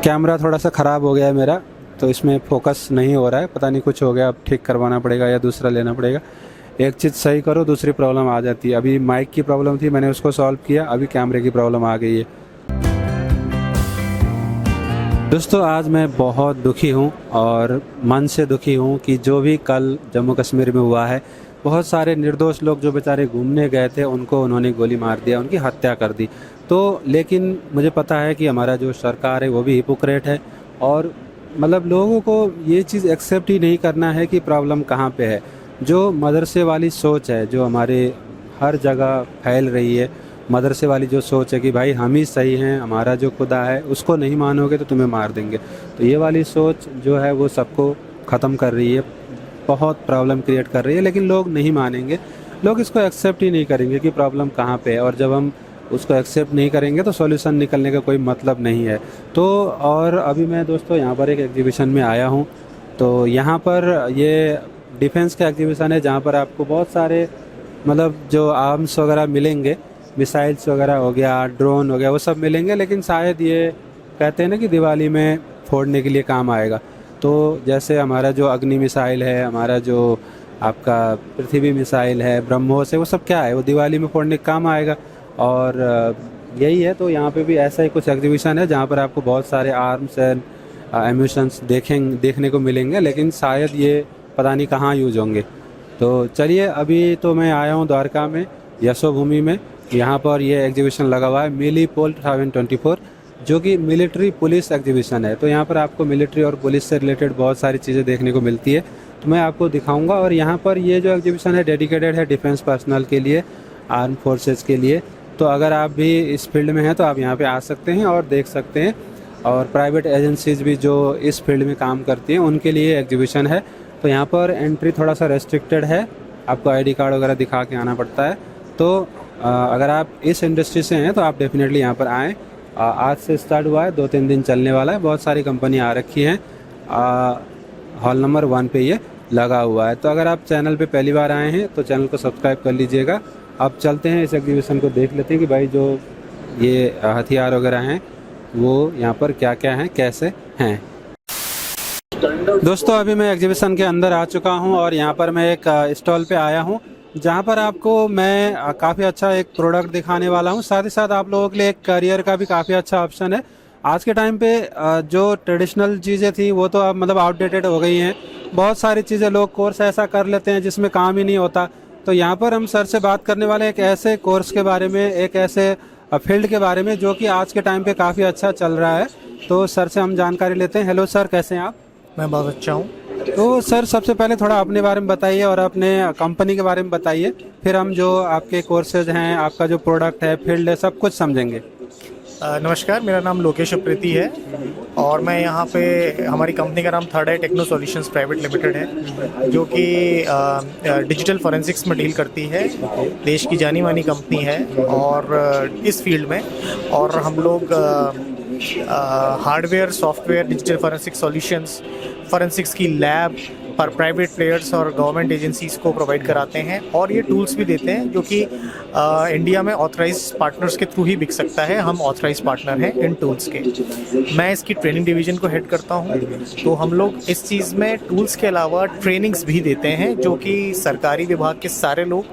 Camera थोड़ा सा ख़राब हो गया है मेरा, तो इसमें फोकस नहीं हो रहा है, पता नहीं कुछ हो गया, अब ठीक करवाना पड़ेगा या दूसरा लेना पड़ेगा। एक चीज़ सही करो दूसरी प्रॉब्लम आ जाती है। अभी माइक की प्रॉब्लम थी, मैंने उसको सॉल्व किया, अभी कैमरे की प्रॉब्लम आ गई है। दोस्तों आज मैं बहुत दुखी हूँ और मन से दुखी हूँ कि जो भी कल जम्मू कश्मीर में हुआ है, बहुत सारे निर्दोष लोग जो बेचारे घूमने गए थे उनको उन्होंने गोली मार दिया, उनकी हत्या कर दी। तो लेकिन मुझे पता है कि हमारा जो सरकार है वो भी हिपोक्रेट है और मतलब लोगों को ये चीज़ एक्सेप्ट ही नहीं करना है कि प्रॉब्लम कहाँ पे है। जो मदरसे वाली सोच है जो हमारे हर जगह फैल रही है, मदरसे वाली जो सोच है कि भाई हम ही सही हैं, हमारा जो खुदा है उसको नहीं मानोगे तो तुम्हें मार देंगे, तो ये वाली सोच जो है वो सबको ख़त्म कर रही है, बहुत प्रॉब्लम क्रिएट कर रही है। लेकिन लोग नहीं मानेंगे, लोग इसको एक्सेप्ट ही नहीं करेंगे कि प्रॉब्लम कहाँ पे है, और जब हम उसको एक्सेप्ट नहीं करेंगे तो सॉल्यूशन निकलने का कोई मतलब नहीं है। तो और अभी मैं दोस्तों यहाँ पर एक एग्जीबिशन में आया हूँ, तो यहाँ पर ये डिफेंस का एग्जीबिशन है जहाँ पर आपको बहुत सारे मतलब जो आर्म्स वगैरह मिलेंगे, मिसाइल्स वगैरह हो गया, ड्रोन हो गया, वो सब मिलेंगे। लेकिन शायद ये कहते हैं ना कि दिवाली में फोड़ने के लिए काम आएगा। तो जैसे हमारा जो अग्नि मिसाइल है, हमारा जो आपका पृथ्वी मिसाइल है, ब्रह्मोस है, वो सब क्या है, वो दिवाली में फोड़ने का काम आएगा। और यही है, तो यहाँ पे भी ऐसा ही कुछ एग्जीबिशन है जहाँ पर आपको बहुत सारे आर्म्स एंड एम्यूशंस देखने को मिलेंगे, लेकिन शायद ये पता नहीं कहाँ यूज होंगे। तो चलिए, अभी तो मैं आया हूँ द्वारका में, यशोभूमि में। यहाँ पर ये एग्जीबिशन लगा हुआ है मिली पोल 2024, जो कि मिलिट्री पुलिस एग्जीबिशन है। तो यहाँ पर आपको मिलिट्री और पुलिस से रिलेटेड बहुत सारी चीज़ें देखने को मिलती है, तो मैं आपको दिखाऊंगा। और यहाँ पर ये जो एग्जीबिशन है डेडिकेटेड है डिफेंस पर्सनल के लिए, आर्म फोर्सेस के लिए। तो अगर आप भी इस फील्ड में हैं तो आप यहाँ पे आ सकते हैं और देख सकते हैं। और प्राइवेट एजेंसीज भी जो इस फील्ड में काम करती हैं उनके लिए एग्जीबिशन है। तो यहाँ पर एंट्री थोड़ा सा रेस्ट्रिक्टेड है, आपको आईडी कार्ड वगैरह दिखा के आना पड़ता है। तो अगर आप इस इंडस्ट्री से हैं तो आप डेफिनेटली यहाँ पर आएँ। आज से स्टार्ट हुआ है, 2-3 दिन चलने वाला है, बहुत सारी कंपनी आ रखी हैं। हॉल नंबर 1 पे ये लगा हुआ है। तो अगर आप चैनल पे पहली बार आए हैं तो चैनल को सब्सक्राइब कर लीजिएगा। अब चलते हैं इस एग्जीबिशन को देख लेते हैं कि भाई जो ये हथियार वगैरह हैं वो यहाँ पर क्या क्या हैं, कैसे हैं। दोस्तों अभी मैं एग्जीबिशन के अंदर आ चुका हूँ और यहाँ पर मैं एक स्टॉल पे आया हूँ जहाँ पर आपको मैं काफ़ी अच्छा एक प्रोडक्ट दिखाने वाला हूँ। साथ ही साथ आप लोगों के लिए एक करियर का भी काफ़ी अच्छा ऑप्शन है। आज के टाइम पे जो ट्रेडिशनल चीज़ें थी वो तो अब मतलब आउटडेटेड हो गई हैं। बहुत सारी चीज़ें लोग कोर्स ऐसा कर लेते हैं जिसमें काम ही नहीं होता। तो यहाँ पर हम सर से बात करने वाले एक ऐसे कोर्स के बारे में, एक ऐसे फील्ड के बारे में जो कि आज के टाइम पे काफ़ी अच्छा चल रहा है। तो सर से हम जानकारी लेते हैं। हेलो सर, कैसे हैं आप? मैं बहुत अच्छा हूँ। तो सर सबसे पहले थोड़ा अपने बारे में बताइए और अपने कंपनी के बारे में बताइए, फिर हम जो आपके कोर्सेज हैं, आपका जो प्रोडक्ट है, फील्ड है, सब कुछ समझेंगे। नमस्कार, मेरा नाम लोकेश अप्रेती है और मैं यहाँ पे, हमारी कंपनी का नाम थर्ड आई टेक्नो सॉल्यूशंस प्राइवेट लिमिटेड है, जो कि डिजिटल फॉरेंसिक्स में डील करती है। देश की जानी मानी कंपनी है और इस फील्ड में, और हम लोग hardware, software, digital forensic solutions, forensics की लैब पर प्राइवेट प्लेयर्स और गवर्नमेंट एजेंसीज को प्रोवाइड कराते हैं। और ये टूल्स भी देते हैं जो कि इंडिया में ऑथराइज पार्टनर्स के थ्रू ही बिक सकता है। हम ऑथराइज पार्टनर हैं इन टूल्स के। मैं इसकी ट्रेनिंग डिवीजन को हेड करता हूँ। तो हम लोग इस चीज़ में टूल्स के अलावा ट्रेनिंग्स भी देते हैं, जो कि सरकारी विभाग के सारे लोग,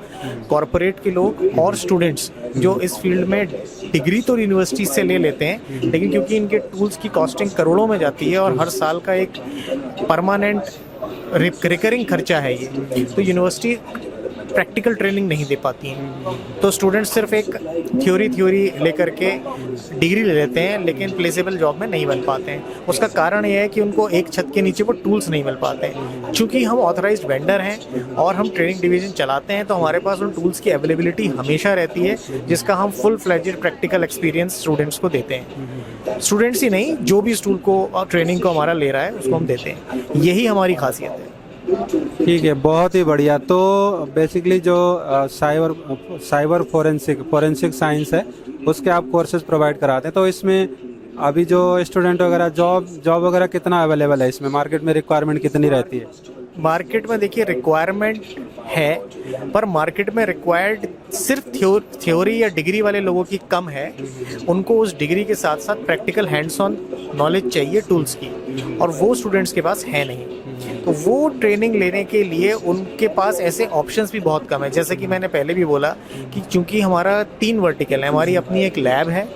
कॉरपोरेट के लोग और स्टूडेंट्स जो इस फील्ड में डिग्री तो यूनिवर्सिटी से ले लेते हैं, लेकिन क्योंकि इनके टूल्स की कॉस्टिंग करोड़ों में जाती है और हर साल का एक परमानेंट रिकरिंग खर्चा है ये, तो यूनिवर्सिटी प्रैक्टिकल ट्रेनिंग नहीं दे पाती हैं। तो स्टूडेंट्स सिर्फ एक थ्योरी लेकर के डिग्री ले लेते हैं, लेकिन प्लेसेबल जॉब में नहीं बन पाते हैं। उसका कारण ये है कि उनको एक छत के नीचे वो टूल्स नहीं मिल पाते हैं। चूँकि हम ऑथराइज्ड वेंडर हैं और हम ट्रेनिंग डिवीजन चलाते हैं, तो हमारे पास उन टूल्स की अवेलेबिलिटी हमेशा रहती है, जिसका हम full fledged practical experience students को देते हैं। स्टूडेंट्स ही नहीं, जो भी स्टूल को ट्रेनिंग को हमारा ले रहा है उसको हम देते हैं। यही हमारी खासियत है। ठीक है, बहुत ही बढ़िया। तो बेसिकली जो साइबर फोरेंसिक साइंस है उसके आप कोर्सेज प्रोवाइड कराते हैं। तो इसमें अभी जो स्टूडेंट वगैरह जॉब वगैरह कितना अवेलेबल है इसमें, मार्केट में रिक्वायरमेंट कितनी रहती है? मार्केट में देखिए रिक्वायरमेंट है, पर मार्केट में रिक्वायर्ड सिर्फ थ्योरी या डिग्री वाले लोगों की कम है। उनको उस डिग्री के साथ साथ प्रैक्टिकल हैंड्स ऑन नॉलेज चाहिए टूल्स की, और वो स्टूडेंट्स के पास है नहीं। तो वो ट्रेनिंग लेने के लिए उनके पास ऐसे ऑप्शंस भी बहुत कम है। जैसे कि मैंने पहले भी बोला कि चूंकि हमारा 3 वर्टिकल है, हमारी अपनी एक लैब है,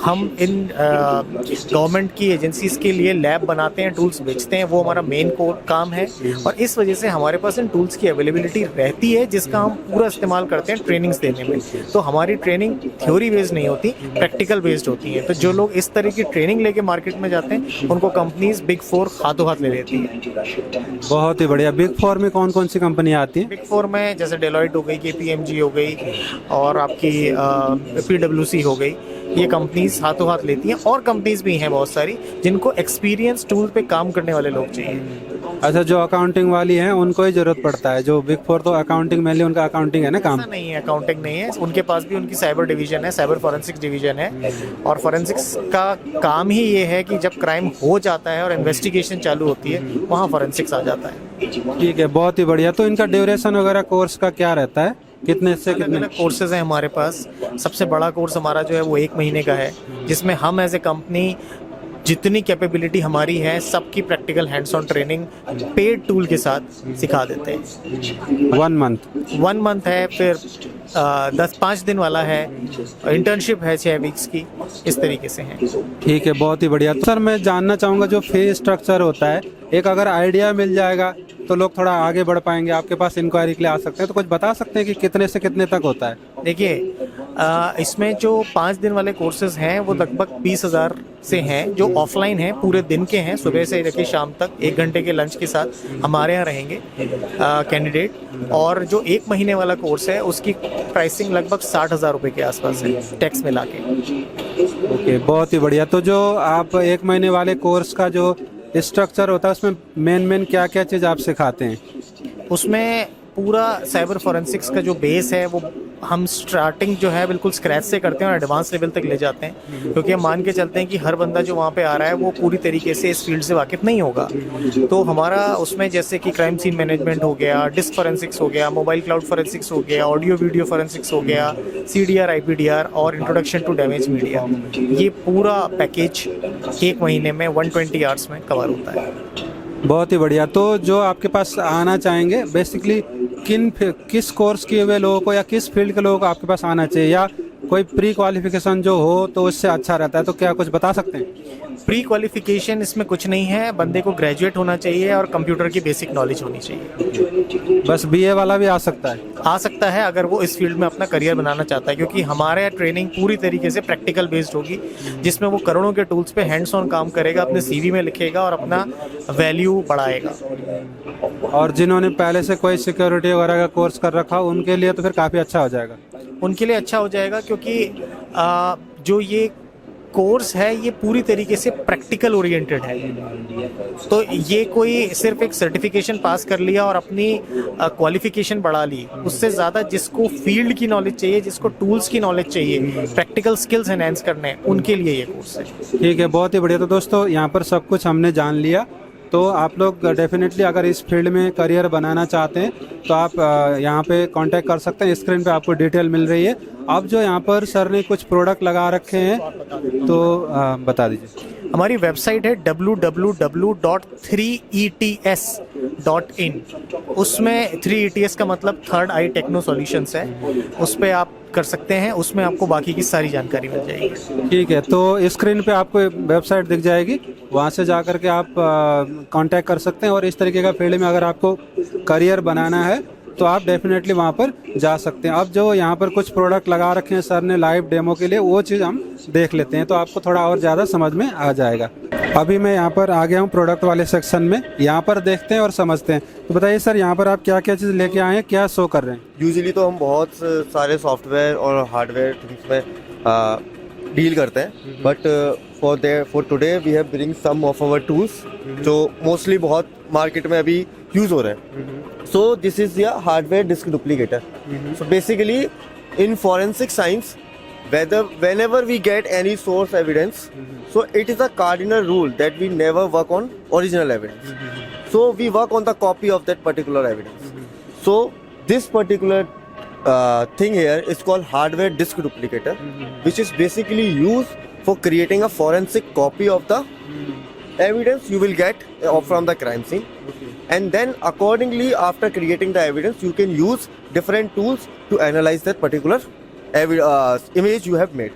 हम इन गवर्नमेंट की एजेंसीज के लिए लैब बनाते हैं, टूल्स बेचते हैं, वो हमारा मेन काम है। और इस वजह से हमारे पास इन टूल्स की अवेलेबिलिटी रहती है, जिसका हम पूरा इस्तेमाल करते हैं ट्रेनिंग्स देने में। तो हमारी ट्रेनिंग थ्योरी बेस्ड नहीं होती, प्रैक्टिकल बेस्ड होती है। तो जो लोग इस तरह की ट्रेनिंग लेके मार्केट में जाते हैं, उनको कंपनीज बिग 4 हाथों हाथ ले लेती है। बहुत ही बढ़िया। बिग 4 में कौन कौन सी कंपनी आती है? बिग 4 में जैसे डेलॉयट हो गई, KPMG हो गई, और आपकी PwC हो गई, ये कंपनीज हाथों हाथ लेती हैं। और कंपनीज भी हैं बहुत सारी जिनको एक्सपीरियंस टूल पे काम करने वाले लोग चाहिए। अच्छा, जो अकाउंटिंग वाली हैं उनको ही जरूरत पड़ता है? जो बिग 4 तो अकाउंटिंग मेनली उनका अकाउंटिंग है ना काम? ऐसा नहीं है, अकाउंटिंग नहीं है, उनके पास भी उनकी साइबर डिवीजन है, साइबर फॉरेंसिक्स डिवीजन है। और फॉरेंसिक्स का काम ही ये है कि जब क्राइम हो जाता है और इन्वेस्टिगेशन चालू होती है, वहाँ फॉरेंसिक्स आ जाता है। ठीक है, बहुत ही बढ़िया। तो इनका ड्यूरेशन वगैरह कोर्स का क्या रहता है? कितने से कितने अलग कोर्सेज हैं हमारे पास? सबसे बड़ा कोर्स हमारा जो है वो 1 महीने का है, जिसमें हम एज ए कंपनी जितनी कैपेबिलिटी हमारी है सबकी practical hands on training paid tool के साथ सिखा देते हैं। 1 मंथ है, फिर 5 दिन वाला है, इंटर्नशिप है 6 वीक्स की, इस तरीके से है। ठीक है, बहुत ही बढ़िया। तो सर मैं जानना चाहूँगा जो फी स्ट्रक्चर होता है, एक अगर आइडिया मिल जाएगा तो लोग थोड़ा आगे बढ़ पाएंगे, आपके पास इंक्वायरी के लिए आ सकते हैं, तो कुछ बता सकते हैं कि कितने से कितने तक होता है? देखिए, इसमें जो 5 दिन वाले कोर्सेज हैं वो लगभग 20,000 से हैं, जो ऑफलाइन हैं, पूरे दिन के हैं, सुबह से लेकर शाम तक 1 घंटे के लंच के साथ हमारे यहाँ रहेंगे कैंडिडेट। और जो 1 महीने वाला कोर्स है उसकी प्राइसिंग लगभग 60,000 रुपये के आसपास है, टैक्स मिला के। ओके, बहुत ही बढ़िया। तो जो आप 1 महीने वाले कोर्स का जो स्ट्रक्चर होता है उसमें मेन क्या क्या चीज़ आप सिखाते हैं? उसमें पूरा साइबर फॉरेंसिक्स का जो बेस है वो हम स्टार्टिंग जो है बिल्कुल स्क्रैच से करते हैं और एडवांस लेवल तक ले जाते हैं, क्योंकि हम मान के चलते हैं कि हर बंदा जो वहाँ पे आ रहा है वो पूरी तरीके से इस फील्ड से वाकिफ नहीं होगा। तो हमारा उसमें जैसे कि क्राइम सीन मैनेजमेंट हो गया, डिस्क फॉरेंसिक्स हो गया, मोबाइल क्लाउड फॉरेंसिक्स हो गया, ऑडियो वीडियो फॉरेंसिक्स हो गया, CDR IPDR और इंट्रोडक्शन टू डैमेज मीडिया, ये पूरा पैकेज 1 महीने में 120 आवर्स में कवर होता है। बहुत ही बढ़िया। तो जो आपके पास आना चाहेंगे बेसिकली किस कोर्स किए हुए लोगों को या किस फील्ड के लोगों को आपके पास आना चाहिए, या कोई प्री क्वालिफिकेशन जो हो तो उससे अच्छा रहता है, तो क्या कुछ बता सकते हैं? प्री क्वालिफिकेशन इसमें कुछ नहीं है, बंदे को ग्रेजुएट होना चाहिए और कंप्यूटर की बेसिक नॉलेज होनी चाहिए। बस BA वाला भी आ सकता है? आ सकता है अगर वो इस फील्ड में अपना करियर बनाना चाहता है, क्योंकि हमारे ट्रेनिंग पूरी तरीके से प्रैक्टिकल बेस्ड होगी, जिसमें वो करोड़ों के टूल्स पे हैंड्स ऑन काम करेगा, अपने CV में लिखेगा और अपना वैल्यू बढ़ाएगा। और जिन्होंने पहले से कोई सिक्योरिटी वगैरह का कोर्स कर रखा हो उनके लिए तो फिर काफ़ी अच्छा हो जाएगा? उनके लिए अच्छा हो जाएगा, क्योंकि जो ये कोर्स है ये पूरी तरीके से प्रैक्टिकल ओरिएंटेड है। तो ये कोई सिर्फ एक सर्टिफिकेशन पास कर लिया और अपनी क्वालिफिकेशन बढ़ा ली, उससे ज़्यादा जिसको फील्ड की नॉलेज चाहिए, जिसको टूल्स की नॉलेज चाहिए, प्रैक्टिकल स्किल्स एनहांस करने, उनके लिए ये कोर्स है। ठीक है, बहुत ही बढ़िया। तो दोस्तों यहाँ पर सब कुछ हमने जान लिया। तो आप लोग डेफिनेटली अगर इस फील्ड में करियर बनाना चाहते हैं तो आप यहाँ पे कांटेक्ट कर सकते हैं। स्क्रीन पे आपको डिटेल मिल रही है। अब जो यहाँ पर सर ने कुछ प्रोडक्ट लगा रखे हैं तो बता दीजिए। हमारी वेबसाइट है www.3ETS.in। उसमें 3ETS का मतलब थर्ड आई टेक्नो सॉल्यूशंस है, उस पर आप कर सकते हैं, उसमें आपको बाकी की सारी जानकारी मिल जाएगी। ठीक है, तो स्क्रीन पे आपको वेबसाइट दिख जाएगी, वहाँ से जा कर के आप कांटेक्ट कर सकते हैं। और इस तरीके का फील्ड में अगर आपको करियर बनाना है तो आप डेफिनेटली वहाँ पर जा सकते हैं। अब जो यहाँ पर कुछ प्रोडक्ट लगा रखे हैं सर ने लाइव डेमो के लिए, वो चीज़ हम देख लेते हैं तो आपको थोड़ा और ज़्यादा समझ में आ जाएगा। अभी मैं यहाँ पर आ गया हूँ प्रोडक्ट वाले सेक्शन में, यहाँ पर देखते हैं और समझते हैं। तो बताइए सर, यहाँ पर आप क्या क्या चीज़ लेके आए हैं, क्या शो कर रहे हैं? यूजुअली तो हम बहुत सारे सॉफ्टवेयर और हार्डवेयर थिंग्स में डील करते हैं, but for today we have bring some of our tools जो मोस्टली बहुत मार्केट में अभी यूज हो रहे हैं। So this is the hardware disk duplicator. So basically in forensic science whenever we get any source evidence, so it is a cardinal rule that we never work on original evidence. So we work on the copy of that particular evidence. So this particular thing here is called hardware disk duplicator, which is basically used for creating a forensic copy of the evidence you will get from the crime scene. And then accordingly, after creating the evidence, you can use different tools to analyze that particular image you have made.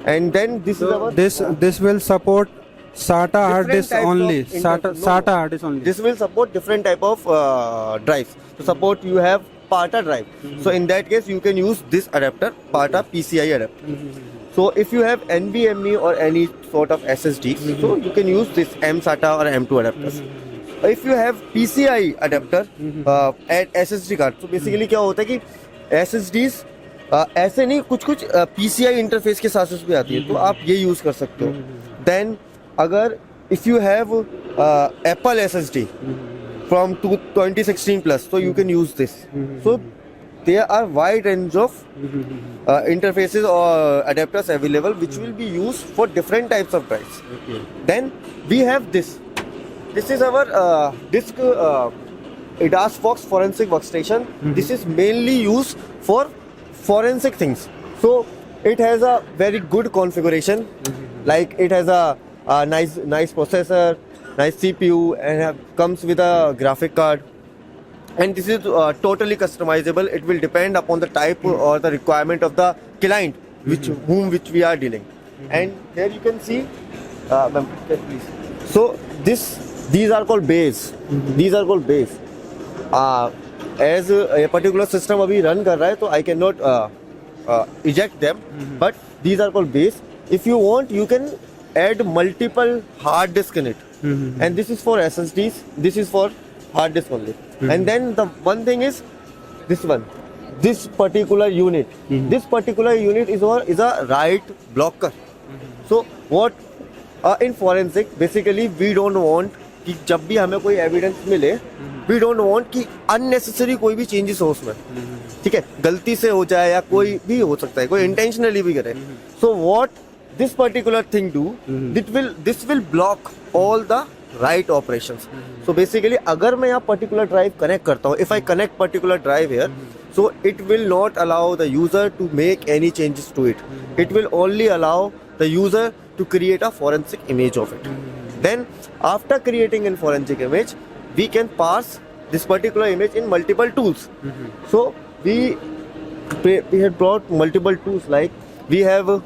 And then this is our this will support SATA hard Different disk types only. of inter- SATA hard disk only. this will support different type of drives. To support, you have PARTA drive. So in that case, you can use this adapter, PARTA PCI adapter. So if you have NVMe or any sort of SSD, so you can use this M-SATA or M2 adapters. If you have PCI adapter at SSD card, so basically क्या होता है कि SSDs ऐसे नहीं, कुछ PCI interface के साथ भी आती है, तो आप ये यूज कर सकते हो. Then अगर if you have Apple SSD from 2016 plus, so you can use this. So there are wide range of interfaces or adapters available which will be used for different types of drives. Then we have this. This is our disk ADAS Fox forensic workstation. This is mainly used for forensic things. So it has a very good configuration. Like it has a nice processor, nice CPU, and comes with a graphic card. And this is totally customizable. It will depend upon the type or the requirement of the client which we are dealing. And here you can see, ma'am, please. So these are called bays. These are called bays. As a particular system अभी run कर रहा है, तो I cannot eject them. But these are called bays. If you want, you can add multiple hard disk in it. And this is for SSDs. This is for hard disk only. And then the one thing is this one, this particular unit. This particular unit is a write blocker. So what in forensic, basically we don't want कि जब भी हमें कोई evidence मिले, we don't want कि unnecessary कोई भी changes हो उसमें, ठीक है, गलती से हो जाए या कोई भी हो सकता है, कोई intentionally भी करे. So what this particular thing do, this will block all the write operations. So basically अगर मैं यहाँ particular drive connect करता हूँ, if I connect particular drive here, so it will not allow the user to make any changes to it. It will only allow the user to create a forensic image of it. Then after creating a forensic image, we can parse this particular image in multiple tools. So we had brought multiple tools, like we have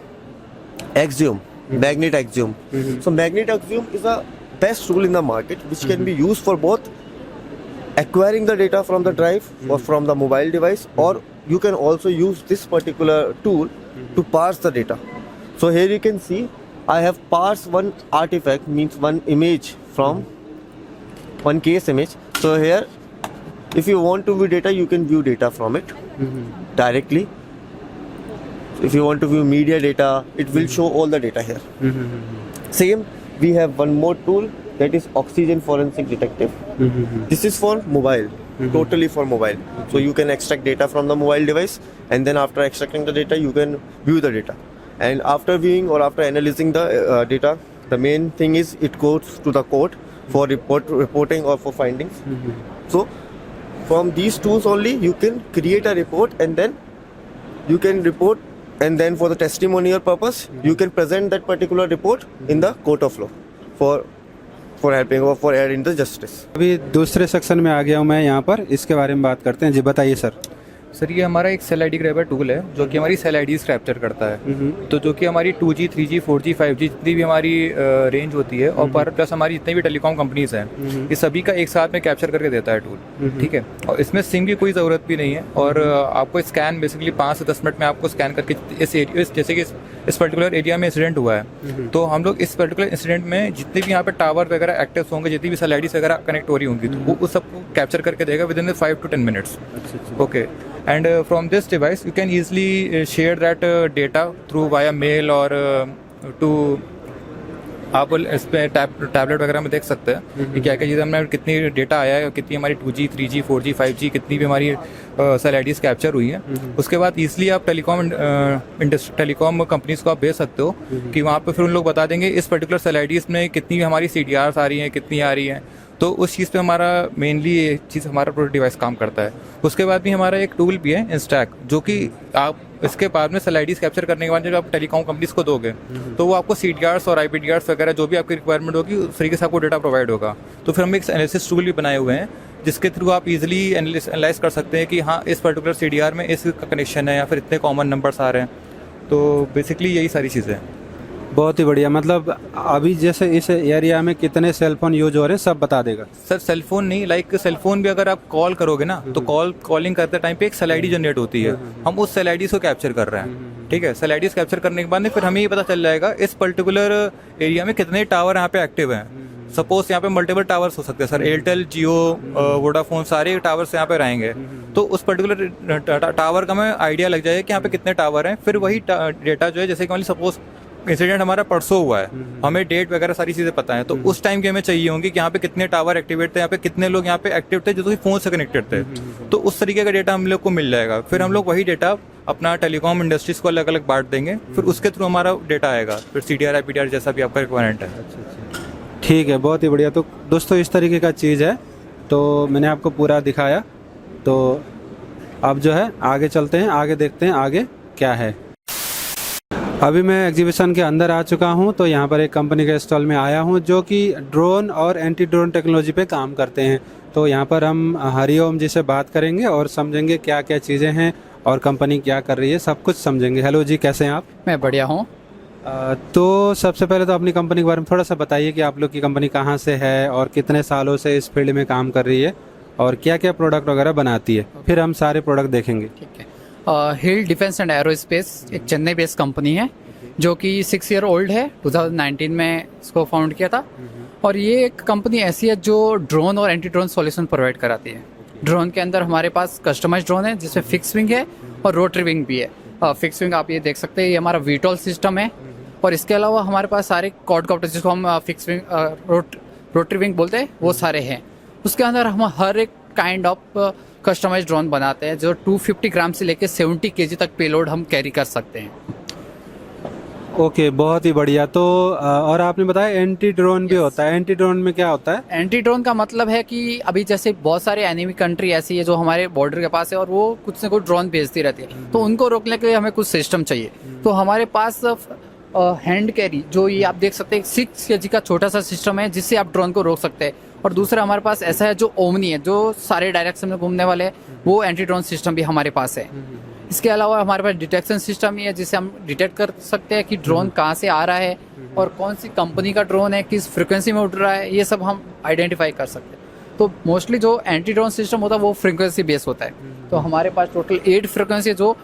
Axiom, Magnet Axiom. So Magnet Axiom is a best tool in the market which can be used for both acquiring the data from the drive or from the mobile device, or you can also use this particular tool to parse the data. So here you can see I have parsed one artifact, means one image from one case image. So here if you want to view data, you can view data from it directly. If you want to view media data, it will show all the data here. Same, we have one more tool, that is Oxygen Forensic Detective. This is for mobile, totally for mobile. So you can extract data from the mobile device, and then after extracting the data, you can view the data. And after viewing or after analyzing the data, the main thing is it goes to the court for reporting or for findings. So from these tools only, you can create a report, and then you can report, and then for the testimonial purpose, you can present that particular report in the court of law for helping or for aiding the justice. अभी दूसरे section में आ गया हूँ मैं यहाँ पर, इसके बारे में बात करते हैं. जी बताइए सर. सर ये हमारा एक सेल आईडी ग्रैबर टूल है जो कि हमारी सेल आईडीज कैप्चर करता है. तो जो कि हमारी 2G 3G 4G 5G जितनी भी हमारी रेंज होती है और पर प्लस हमारी जितनी भी टेलीकॉम कंपनीज हैं, ये सभी का एक साथ में कैप्चर करके देता है टूल. ठीक है, और इसमें सिम की कोई ज़रूरत भी नहीं है, और आपको स्कैन बेसिकली 5 से 10 मिनट में आपको स्कैन करके इस जैसे कि इस पर्टिकुलर एरिया में इंसिडेंट हुआ है, तो हम लोग इस पर्टिकुलर इंसिडेंट में जितने भी यहाँ पे टावर वगैरह एक्टिव होंगे, जितनी भी सेल आईडीज वगैरह कनेक्ट हो रही होंगी, तो वो उस सबको कैप्चर करके देगा with in 5 to 10 minutes. Okay. And from this device, you can easily share that data through via mail or to आप इस पे टैबलेट वगैरह में देख सकते हैं कि क्या क्या चीज़ें हमने कितनी डेटा आया है और कितनी हमारी 2G 3G 4G 5G कितनी भी हमारी सेल आईडीज़ कैप्चर हुई है। उसके बाद ईजिली आप टेलीकॉम कंपनीज को आप भेज सकते हो कि वहाँ पे फिर उन लोग बता देंगे इस पर्टिकुलर सेल आईडीज़ में कितनी हमारी CDRs आ रही हैं, कितनी आ रही हैं। तो उस चीज़ पे हमारा मेनली ये चीज़ हमारा प्रोडक्ट डिवाइस काम करता है। उसके बाद भी हमारा एक टूल भी है इंस्टैक, जो कि आप इसके बाद में सेल आईडीज़ कैप्चर करने के बाद जब आप टेलीकॉम कंपनीज को दोगे तो वो आपको CDRs और IPDRs वगैरह जो भी आपकी रिक्वायरमेंट होगी उस तरीके से आपको डेटा प्रोवाइड होगा। तो फिर हम एक एनालिसिस टूल भी बनाए हुए हैं जिसके थ्रू आप इजीली एनालाइज कर सकते हैं कि हाँ इस पर्टिकुलर CDR में इसका कनेक्शन है या फिर इतने कॉमन नंबर्स आ रहे हैं। तो बेसिकली यही सारी चीज़ें हैं। बहुत ही बढ़िया। मतलब अभी जैसे इस एरिया में कितने सेलफोन यूज हो रहे हैं सब बता देगा। सर सेलफोन नहीं, लाइक सेलफोन भी अगर आप कॉल करोगे ना तो कॉलिंग करते टाइम पे एक सेल आईडी जनरेट होती है, हम उस सेल आईडी को कैप्चर कर रहे हैं। ठीक है, सेल आईडी कैप्चर करने के बाद में फिर हमें ये पता चल जाएगा इस पर्टिकुलर एरिया में कितने टावर यहाँ पे एक्टिव हैं। सपोज यहाँ पे मल्टीपल टावर्स हो सकते हैं सर, एयरटेल, जियो, वोडाफोन, सारे टावर्स यहाँ पे रहेंगे। तो उस पर्टिकुलर टावर का हमें आइडिया लग जाएगा कि यहाँ पे कितने टावर हैं। फिर वही डेटा जो है, जैसे कि सपोज इंसिडेंट हमारा परसों हुआ है, हमें डेट वगैरह सारी चीज़ें पता है, तो उस टाइम की हमें चाहिए होंगी कि यहाँ पे कितने टावर एक्टिवेट थे, यहाँ पे कितने लोग यहाँ पे एक्टिव थे जो कि फ़ोन से कनेक्टेड थे। तो उस तरीके का डेटा हम लोग को मिल जाएगा। फिर हम लोग वही डेटा अपना टेलीकॉम इंडस्ट्रीज को अलग अलग बांट देंगे, फिर उसके थ्रू हमारा डेटा आएगा, फिर CDR IPDR जैसा भी आपका रिक्वायरमेंट है। ठीक है, बहुत ही बढ़िया। तो दोस्तों इस तरीके का चीज़ है, तो मैंने आपको पूरा दिखाया। तो अब जो है आगे चलते हैं, आगे देखते हैं आगे क्या है। अभी मैं एग्जीबिशन के अंदर आ चुका हूं, तो यहाँ पर एक कंपनी के स्टॉल में आया हूं जो कि ड्रोन और एंटी ड्रोन टेक्नोलॉजी पे काम करते हैं। तो यहाँ पर हम हरिओम जी से बात करेंगे और समझेंगे क्या क्या चीज़ें हैं और कंपनी क्या कर रही है, सब कुछ समझेंगे। हेलो जी, कैसे हैं आप? मैं बढ़िया हूँ। तो सबसे पहले तो अपनी कंपनी के बारे में थोड़ा सा बताइए कि आप लोग की कंपनी कहाँ से है और कितने सालों से इस फील्ड में काम कर रही है और क्या क्या प्रोडक्ट वगैरह बनाती है। फिर हम सारे प्रोडक्ट देखेंगे। ठीक है। हिल डिफेंस एंड एरोस्पेस एक चेन्नई बेस्ड कंपनी है जो कि 6 ईयर ओल्ड है। 2019 में इसको फाउंड किया था। और ये एक कंपनी ऐसी है जो ड्रोन और एंटी ड्रोन सॉल्यूशन प्रोवाइड कराती है। ड्रोन के अंदर हमारे पास कस्टमाइज ड्रोन है जिसमें फिक्स विंग है और रोटरी विंग भी है। फिक्स विंग आप ये देख सकते हैं, ये हमारा VTOL सिस्टम है। और इसके अलावा हमारे पास सारे क्वाडकॉप्टर जिसको हम फिक्स विंग रोटरी विंग बोलते हैं वो सारे हैं। उसके अंदर हम हर एक काइंड ऑफ कस्टमाइज ड्रोन बनाते हैं जो 250 ग्राम से लेकर 70 kg तक पेलोड हम कैरी कर सकते हैं। ओके, बहुत ही बढ़िया। तो और आपने बताया एंटी ड्रोन भी होता है। एंटी ड्रोन में क्या होता है? एंटी ड्रोन का मतलब है कि अभी जैसे बहुत सारे एनिमी कंट्री ऐसी है जो हमारे बॉर्डर के पास है और वो कुछ न कुछ ड्रोन भेजती रहती है, तो उनको रोकने के लिए हमें कुछ सिस्टम चाहिए। तो हमारे पास हैंड कैरी जो ये आप देख सकते हैं 6 kg का छोटा सा सिस्टम है जिससे आप ड्रोन को रोक सकते हैं। और दूसरा हमारे पास ऐसा है जो ओमनी है जो सारे डायरेक्शन में घूमने वाले है, वो एंटी ड्रोन सिस्टम भी हमारे पास है। इसके अलावा हमारे पास डिटेक्शन सिस्टम ही है जिससे हम डिटेक्ट कर सकते हैं कि ड्रोन कहाँ से आ रहा है और कौन सी कंपनी का ड्रोन है, किस फ्रिक्वेंसी में उड़ रहा है, ये सब हम आइडेंटिफाई कर सकते हैं। तो मोस्टली जो एंटी ड्रोन सिस्टम होता है वो फ्रिक्वेंसी बेस होता है। तो हमारे पास टोटल 8 फ्रिक्वेंसी है जो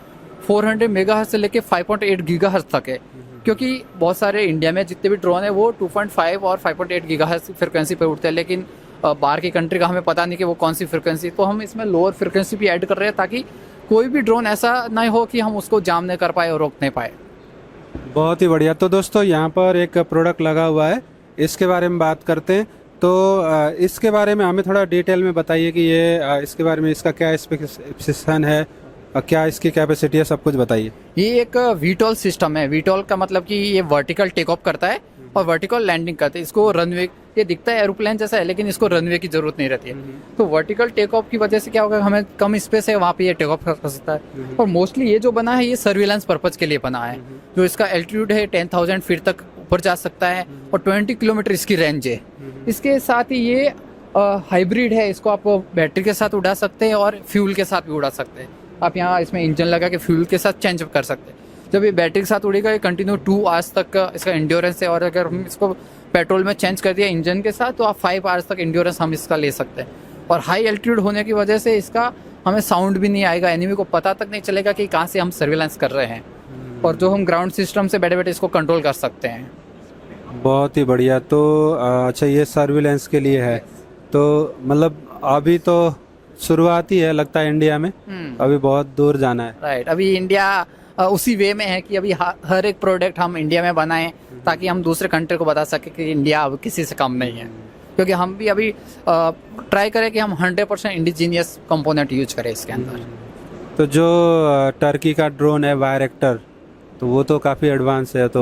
400 मेगाहर्ट्ज से लेके 5.8 गीगाहर्ट्ज तक है, क्योंकि बहुत सारे इंडिया में जितने भी ड्रोन है वो 2.5 और 5.8 गीगाहर्ट्ज फ्रिक्वेंसी पे उड़ते हैं, लेकिन बाहर की कंट्री का हमें पता नहीं कि वो कौन सी फ्रिक्वेंसी। तो हम इसमें लोअर फ्रिक्वेंसी भी ऐड कर रहे हैं ताकि कोई भी ड्रोन ऐसा ना हो कि हम उसको जाम नहीं कर पाए और रोक नहीं पाए। बहुत ही बढ़िया। तो दोस्तों यहाँ पर एक प्रोडक्ट लगा हुआ है, इसके बारे में बात करते हैं। तो इसके बारे में हमें थोड़ा डिटेल में बताइए कि ये इसके बारे में इसका क्या स्पेसिफिकेशन है और क्या इसकी कैपेसिटी है, सब कुछ बताइए। ये एक VTOL सिस्टम है। VTOL का मतलब कि ये वर्टिकल टेक ऑफ करता है और वर्टिकल लैंडिंग करते हैं। इसको रनवे, ये दिखता है एरोप्लेन जैसा है लेकिन इसको रनवे की जरूरत नहीं रहती है। तो वर्टिकल टेक ऑफ की वजह से क्या होगा, हमें कम स्पेस है वहाँ पे ये टेक ऑफ कर सकता है। और मोस्टली ये जो बना है ये सर्विलेंस पर्पज के लिए बना है। जो इसका एल्टीट्यूड है 10,000 फीट तक ऊपर जा सकता है और 20 किलोमीटर इसकी रेंज है। इसके साथ ही ये हाइब्रिड है, इसको आप बैटरी के साथ उड़ा सकते हैं और फ्यूल के साथ भी उड़ा सकते हैं। आप यहाँ इसमें इंजन लगा के फ्यूल के साथ चेंज कर सकते हैं। जब ये बैटरी के साथ उड़ेगा ये कंटिन्यू 2 आवर्स तक इसका इंड्योरेंस है, और अगर हम इसको पेट्रोल में चेंज कर दिया इंजन के साथ तो आप 5 आवर्स तक इंड्योरेंस हम इसका ले सकते हैं। और हाई एल्टीट्यूड होने की वजह से इसका हमें साउंड भी नहीं आएगा, एनिमी को पता तक नहीं चलेगा कि कहाँ से हम सर्विलेंस कर रहे हैं, और जो हम ग्राउंड सिस्टम से बैठे बैठे इसको कंट्रोल कर सकते हैं। बहुत ही बढ़िया। तो अच्छा, ये सर्विलेंस के लिए है। तो मतलब अभी तो शुरुआत ही है लगता है इंडिया में, अभी बहुत दूर जाना है। राइट, अभी इंडिया उसी वे में है कि अभी हर एक प्रोडक्ट हम इंडिया में बनाएं ताकि हम दूसरे कंट्री को बता सकें कि इंडिया अब किसी से कम नहीं है, क्योंकि हम भी अभी ट्राई करें कि हम 100% इंडिजीनियस कंपोनेंट यूज करें इसके अंदर। तो जो टर्की का ड्रोन है बायरेक्टर, तो वो तो काफ़ी एडवांस है, तो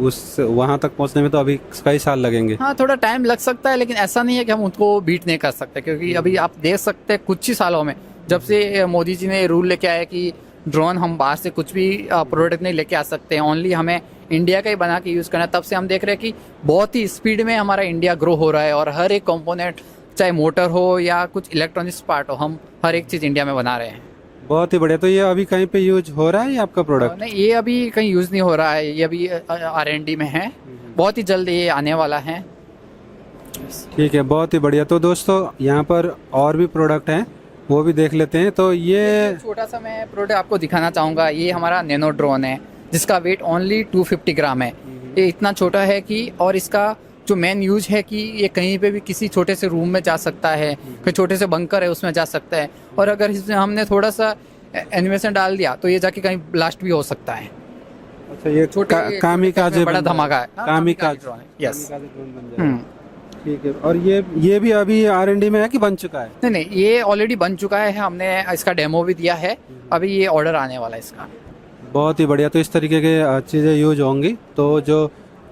उस वहाँ तक पहुँचने में तो अभी कई साल लगेंगे। हाँ, थोड़ा टाइम लग सकता है, लेकिन ऐसा नहीं है कि हम उनको बीट नहीं कर सकते, क्योंकि अभी आप देख सकते हैं कुछ ही सालों में जब से मोदी जी ने रूल लेके आया कि ड्रोन हम बाहर से कुछ भी प्रोडक्ट नहीं लेके आ सकते हैं, ओनली हमें इंडिया का ही बना के यूज़ करना है, तब से हम देख रहे हैं कि बहुत ही स्पीड में हमारा इंडिया ग्रो हो रहा है और हर एक कंपोनेंट, चाहे मोटर हो या कुछ इलेक्ट्रॉनिक्स पार्ट हो, हम हर एक चीज़ इंडिया में बना रहे हैं। बहुत ही बढ़िया। तो ये अभी कहीं पे यूज हो रहा है ये आपका प्रोडक्ट? नहीं, ये अभी कहीं यूज़ नहीं हो रहा है, ये अभी R&D में है, बहुत ही जल्द ये आने वाला है। ठीक है, बहुत ही बढ़िया। तो दोस्तों यहाँ पर और भी प्रोडक्ट हैं, वो भी देख लेते हैं। तो ये छोटा सा मैं प्रोडक्ट आपको दिखाना चाहूँगा। ये हमारा नैनो ड्रोन है जिसका वेट ओनली 250 ग्राम है। ये इतना छोटा है कि, और इसका जो मेन यूज है कि ये कहीं पे भी किसी छोटे से रूम में जा सकता है, कोई छोटे से बंकर है उसमें जा सकता है, और अगर इसमें हमने थोड़ा सा एनिमेशन डाल दिया तो ये जाके कहीं ब्लास्ट भी हो सकता है। अच्छा, ये कामिकाज़े बड़ा धमाका है, कामिकाज़े ड्रोन है। यस। ड्रोन बन जाएगा। ठीक है। और ये भी अभी R&D में है कि बन चुका है? नहीं, ये ऑलरेडी बन चुका है, हमने इसका डेमो भी दिया है, अभी ये ऑर्डर आने वाला है इसका। बहुत ही बढ़िया। तो इस तरीके के चीज़ें यूज होंगी तो जो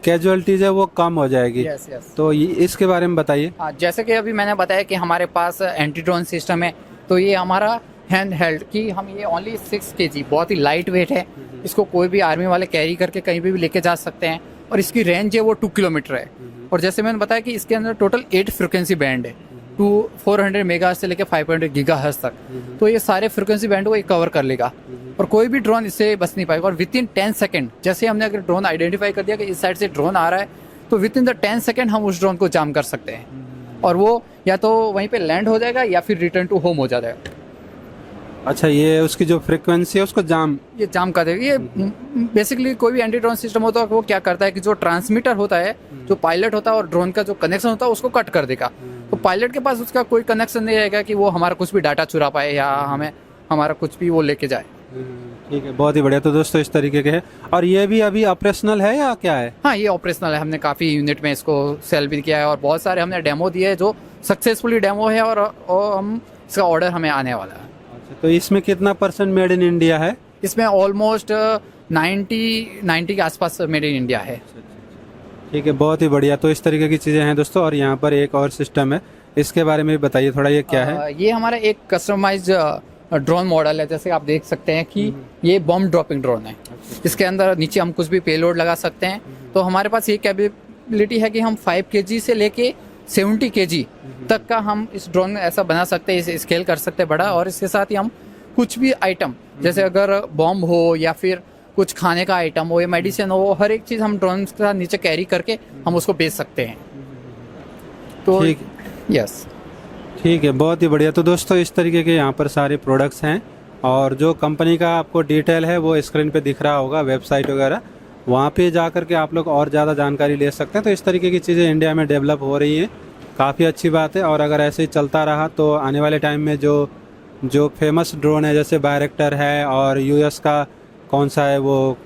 कैजुअलिटीज है वो कम हो जाएगी। Yes, yes. तो इसके बारे में बताइए। हाँ, जैसे कि अभी मैंने बताया कि हमारे पास एंटी ड्रोन सिस्टम है, तो ये हमारा हैंड हेल्ड की, हम ये ओनली 6 kg, बहुत ही लाइट वेट है, इसको कोई भी आर्मी वाले कैरी करके कहीं भी लेके जा सकते हैं, और इसकी रेंज है वो 2 किलोमीटर है। और जैसे मैंने बताया कि इसके अंदर टोटल 8 फ्रिक्वेंसी बैंड है, 400 मेगाहर्ट्ज से लेकर 500 गीगाहर्ट्ज तक, तो ये सारे फ्रिक्वेंसी बैंड को ये कवर कर लेगा और कोई भी ड्रोन इससे बच नहीं पाएगा। और विद इन 10 सेकेंड, जैसे हमने अगर ड्रोन आइडेंटिफाई कर दिया कि इस साइड से ड्रोन आ रहा है, तो विद इन द 10 सेकेंड हम उस ड्रोन को जाम कर सकते हैं, और वो या तो वहीं पे लैंड हो जाएगा या फिर रिटर्न टू होम हो जाएगा। अच्छा, ये उसकी जो फ्रीक्वेंसी है उसको ये जाम कर देगा। ये बेसिकली कोई भी एंटी ड्रोन सिस्टम होता है वो क्या करता है कि जो ट्रांसमीटर होता है, जो पायलट होता है और ड्रोन का जो कनेक्शन होता है उसको कट कर देगा, तो पायलट के पास उसका कोई कनेक्शन नहीं रहेगा कि वो हमारा कुछ भी डाटा चुरा पाए या हमें हमारा कुछ भी वो लेके जाए। ठीक है, बहुत ही बढ़िया। तो दोस्तों इस तरीके के है, और ये भी अभी ऑपरेशनल है या क्या है? हाँ, ये ऑपरेशनल है, हमने काफ़ी यूनिट में इसको सेल भी किया है और बहुत सारे हमने डेमो दिए जो सक्सेसफुली डेमो है, और हम इसका ऑर्डर हमें आने वाला है। अच्छा, तो इसमें कितना % मेड इन इंडिया है? इसमें ऑलमोस्ट 90 के आसपास मेड इन इंडिया है। ठीक है, बहुत ही बढ़िया। तो इस तरीके की चीज़ें हैं दोस्तों। और यहाँ पर एक और सिस्टम है, इसके बारे में बताइए थोड़ा, ये क्या है? ये हमारा एक कस्टमाइज ड्रोन मॉडल है। जैसे आप देख सकते हैं कि ये बॉम्ब ड्रॉपिंग ड्रोन है, इसके अंदर नीचे हम कुछ भी पेलोड लगा सकते हैं। तो हमारे पास ये कैपेबिलिटी है कि हम 5 kg से लेके 70 kg तक का हम इस ड्रोन में ऐसा बना सकते हैं, इसे स्केल कर सकते हैं बड़ा, और इसके साथ ही हम कुछ भी आइटम, जैसे अगर बॉम्ब हो या फिर कुछ खाने का आइटम हो या मेडिसिन हो, हर एक चीज़ हम ड्रोन के साथ नीचे कैरी करके हम उसको बेच सकते हैं। तो ठीक, यस, ठीक है, बहुत ही बढ़िया। तो दोस्तों इस तरीके के यहाँ पर सारे प्रोडक्ट्स हैं, और जो कंपनी का आपको डिटेल है वो स्क्रीन पे दिख रहा होगा, वेबसाइट वगैरह, वहाँ पे जा कर के आप लोग और ज़्यादा जानकारी ले सकते हैं। तो इस तरीके की चीज़ें इंडिया में डेवलप हो रही हैं, काफ़ी अच्छी बात है। और अगर ऐसे ही चलता रहा तो आने वाले टाइम में जो फेमस ड्रोन है, जैसे बायरेक्टर है और US का कौन सा है वो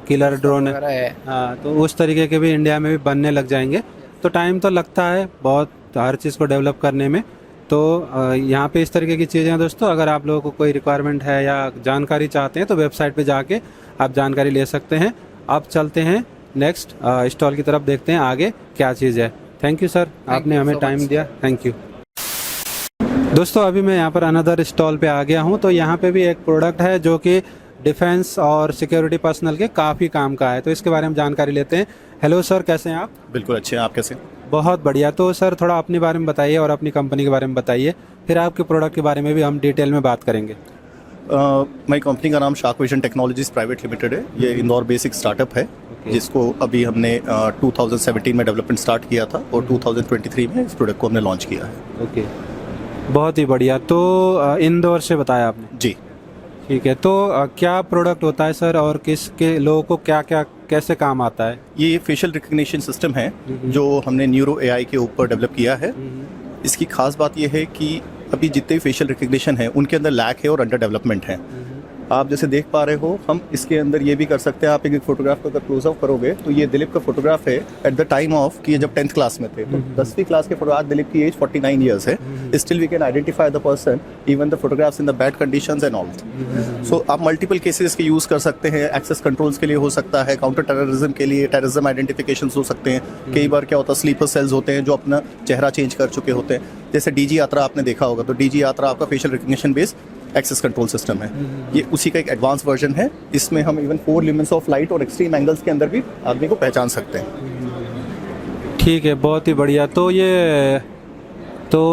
किलर ड्रोन है, हाँ, तो उस तरीके के भी इंडिया में भी बनने लग जाएंगे। तो टाइम तो लगता है बहुत हर चीज़ को डेवलप करने में। तो यहाँ पे इस तरीके की चीज़ें हैं दोस्तों। अगर आप लोगों को कोई रिक्वायरमेंट है या जानकारी चाहते हैं तो वेबसाइट पे जाके आप जानकारी ले सकते हैं। अब चलते हैं नेक्स्ट स्टॉल की तरफ, देखते हैं आगे क्या चीज़ है। थैंक यू सर, आपने हमें टाइम दिया, थैंक यू। दोस्तों अभी मैं यहाँ पर अनदर स्टॉल पे आ गया हूँ। तो यहाँ पे भी एक प्रोडक्ट है जो कि डिफेंस और सिक्योरिटी पर्सनल के काफ़ी काम का है, तो इसके बारे में जानकारी लेते हैं। हेलो सर, कैसे हैं आप? बिल्कुल अच्छे हैं, आप कैसे? बहुत बढ़िया। तो सर थोड़ा अपने बारे में बताइए और अपनी कंपनी के बारे में बताइए, फिर आपके प्रोडक्ट के बारे में भी हम डिटेल में बात करेंगे। मेरी कंपनी का नाम shark vision technologies private limited है। ये इंदौर बेसिक स्टार्टअप है, जिसको अभी हमने 2017 में डेवलपमेंट स्टार्ट किया था और 2023 में इस प्रोडक्ट को हमने लॉन्च किया है। ओके, बहुत ही बढ़िया। तो इंदौर से बताया आपने? जी, ठीक है। तो क्या प्रोडक्ट होता है सर, और किसके लोगों को क्या क्या कैसे काम आता है? ये फेशियल रिकग्निशन सिस्टम है जो हमने न्यूरो AI के ऊपर डेवलप किया है। इसकी खास बात यह है कि अभी जितने फेशियल रिकग्निशन है उनके अंदर लैक है और अंडर डेवलपमेंट है। आप जैसे देख पा रहे हो, हम इसके अंदर ये भी कर सकते हैं। आप एक फोटोग्राफ को अगर क्लोज अप करोगे तो ये दिलीप का फोटोग्राफ है एट द टाइम ऑफ कि ये जब 10th क्लास में थे। तो 10वीं क्लास के फोटोग्राफ, दिलीप की एज 49 ईयर्स है। Still we can identify the person even the photographs in the bad conditions and all. So आप मल्टीपल केसेस के यूज़ कर सकते हैं। एक्सेस कंट्रोल्स के लिए हो सकता है, काउंटर टेररिज्म के लिए, टेररिज्म आइडेंटिफिकेशन हो सकते हैं। कई बार क्या होता है, स्लीपर सेल्स होते हैं जो अपना चेहरा चेंज कर चुके होते हैं। जैसे डीजी यात्रा आपने देखा होगा, तो डीजी यात्रा आपका facial recognition based access control system है। ये उसी का एक एडवांस वर्जन है। इसमें हम इवन 4 ल्यूमेंस ऑफ लाइट और एक्सट्रीम एंगल्स के अंदर भी आदमी को पहचान सकते हैं। ठीक है, बहुत ही बढ़िया। तो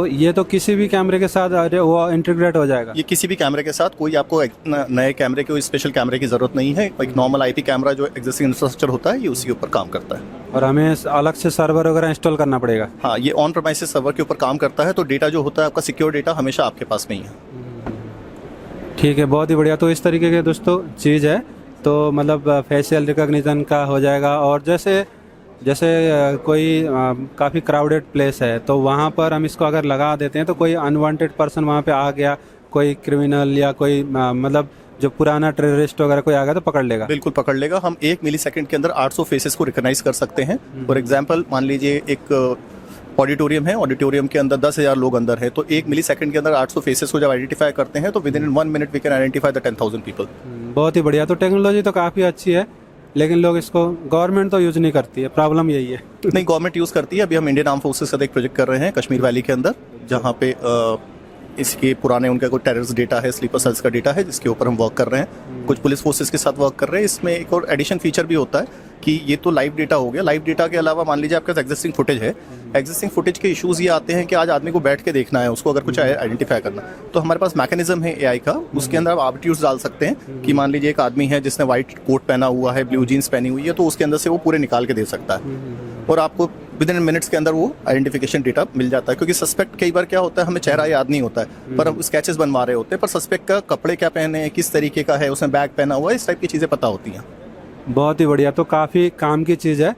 ये तो किसी भी कैमरे के साथ वो इंटीग्रेट हो जाएगा? ये किसी भी कैमरे के साथ, कोई आपको नए कैमरे के, स्पेशल कैमरे की जरूरत नहीं है। एक नॉर्मल आईपी कैमरा जो एग्जिस्टिंग इंफ्रास्ट्रक्चर होता है, ये उसी के ऊपर काम करता है। और हमें अलग से सर्वर वगैरह इंस्टॉल करना पड़ेगा? हाँ, ये ऑन प्रेमाइसेस सर्वर के ऊपर काम करता है। तो डेटा जो होता है आपका, सिक्योर डेटा हमेशा आपके पास में ही है। ठीक है, बहुत ही बढ़िया। तो इस तरीके के दोस्तों चीज़ है। तो मतलब फेशियल रिकॉग्निशन का हो जाएगा। और जैसे कोई काफ़ी क्राउडेड प्लेस है तो वहाँ पर हम इसको अगर लगा देते हैं तो कोई अनवांटेड पर्सन वहाँ पे आ गया, कोई क्रिमिनल या कोई मतलब जो पुराना टेररिस्ट वगैरह कोई आ गया तो पकड़ लेगा? बिल्कुल पकड़ लेगा। हम 1 मिलीसेकंड के अंदर 800 फेसेस को रिकॉग्नाइज कर सकते हैं। फॉर एग्जांपल, मान लीजिए एक ऑडिटोरियम है, ऑडिटोरियम के अंदर 10,000 लोग अंदर है, तो 1 मिलीसेकंड के अंदर 800 फेसेस को जब आइडेंटिफाई करते हैं तो within 1 minute we can identify the 10,000 people. बहुत ही बढ़िया। तो टेक्नोलॉजी तो काफ़ी अच्छी है, लेकिन लोग इसको, गवर्नमेंट तो यूज़ नहीं करती है, प्रॉब्लम यही है। नहीं, गवर्नमेंट यूज़ करती है। अभी हम इंडियन आर्म फोर्सेस का एक प्रोजेक्ट कर रहे हैं कश्मीर वैली के अंदर, जहाँ पे इसके पुराने उनका कोई टेररिस्ट डेटा है, स्लीपर सेल्स का डेटा है, जिसके ऊपर हम वर्क कर रहे हैं। कुछ पुलिस फोर्सेस के साथ वर्क कर रहे हैं। इसमें एक और एडिशन फीचर भी होता है कि ये तो लाइव डेटा हो गया। लाइव डेटा के अलावा मान लीजिए आपके पास एग्जिस्टिंग फुटेज है। एग्जिस्टिंग फुटेज के इश्यूज ये आते हैं कि आज आदमी को बैठ के देखना है, उसको अगर कुछ आइडेंटिफाई करना, तो हमारे पास मैकेनिज्म है एआई का। उसके अंदर आप आर्बिट्यूड्स डाल सकते हैं कि मान लीजिए एक आदमी है जिसने व्हाइट कोट पहना हुआ है, ब्लू जीन्स पहनी हुई है, तो उसके अंदर से वो पूरे निकाल के दे सकता है और आपको विद इन मिनट्स के अंदर वो आइडेंटिफिकेशन डेटा मिल जाता है। क्योंकि सस्पेक्ट कई बार क्या होता है, हमें चेहरा याद नहीं होता है, पर हम स्केचेस बनवा रहे होते हैं, पर सस्पेक्ट का कपड़े क्या पहने हैं, किस तरीके का है, उसने बैग पहना हुआ है, इस टाइप की चीज़ें पता होती हैं। बहुत ही बढ़िया। तो काफ़ी काम की चीज़ है,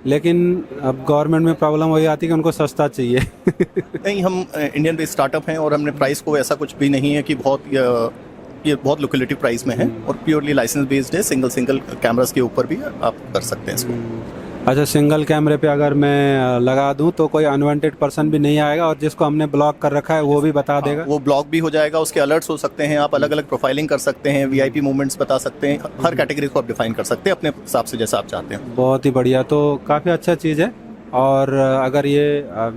लेकिन अब गवर्नमेंट में प्रॉब्लम वही आती है कि उनको सस्ता चाहिए। नहीं, हम इंडियन बेस्ड स्टार्टअप हैं और हमने प्राइस को ऐसा कुछ भी नहीं है कि ये बहुत लुक्रेटिव प्राइस में है और प्योरली लाइसेंस बेस्ड है। सिंगल कैमरास के ऊपर भी आप कर सकते हैं इसको। अच्छा, सिंगल कैमरे पे अगर मैं लगा दूं तो कोई अनवांटेड पर्सन भी नहीं आएगा और जिसको हमने ब्लॉक कर रखा है वो भी बता देगा? वो ब्लॉक भी हो जाएगा, उसके अलर्ट्स हो सकते हैं। आप अलग अलग प्रोफाइलिंग कर सकते हैं, वीआईपी मूवमेंट्स बता सकते हैं। हर कैटेगरी को आप डिफाइन कर सकते हैं अपने हिसाब से, जैसा आप चाहते हैं। बहुत ही बढ़िया। तो काफ़ी अच्छा चीज़ है और अगर ये